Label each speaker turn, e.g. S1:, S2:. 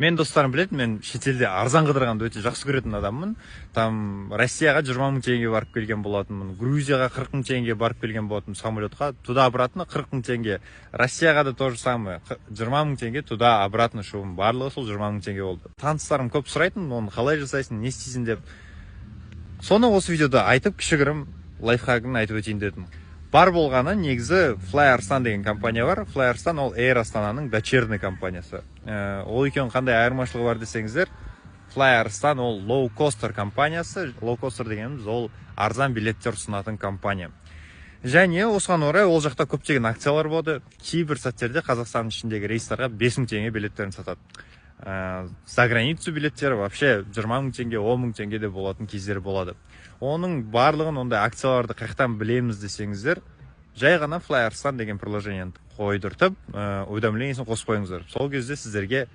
S1: Мен достарым біледі, мен шетелде арзан қыдырғанды өте жақсы көретін адаммын. Там Россияға 20 мың теңге барып келген болатынмын. Грузияға 40 мың теңге барып келген болатынмын самолетқа. Туда-обратно 40 мың теңге. Россияға да то же самое. 20 мың теңге туда-обратно шуым. Барлығы сол 20 мың теңге болды. Таныстарым көп сұрайтын, оны қалай жасайсың, не істейсің деп. Соны осы видеода айтып, кішігірім лайфхагын айтып өтейін дедім. Бар болғаны негізі Fly-Arslan деген компания бар. Fly-Arslan ол Air Астананың дочерный компаниясы. Ол екеуінің қандай айырмашылығы бар десеңіздер, Fly-Arslan ол low-coaster компаниясы. Low-coaster дегеніміз ол арзан билеттер ұсынатын компания. Және осыған орай ол жақта көптеген акциялар болды. Кейбір сәттерде Қазақстанның ішіндегі рейстарға 5 мың теңге билеттерін сатады. За границу билеттері вообще 20 мың теңге, 10 мың теңге де болатын кездері болады. Оның барлығын ондай акцияларды қаяқтан білеміз десеңіздер, жай ғана Fly-Arslan деген приложениені қойдыртып, уведомлениесін қосып қойыңыздар. Сол кезде сіздерге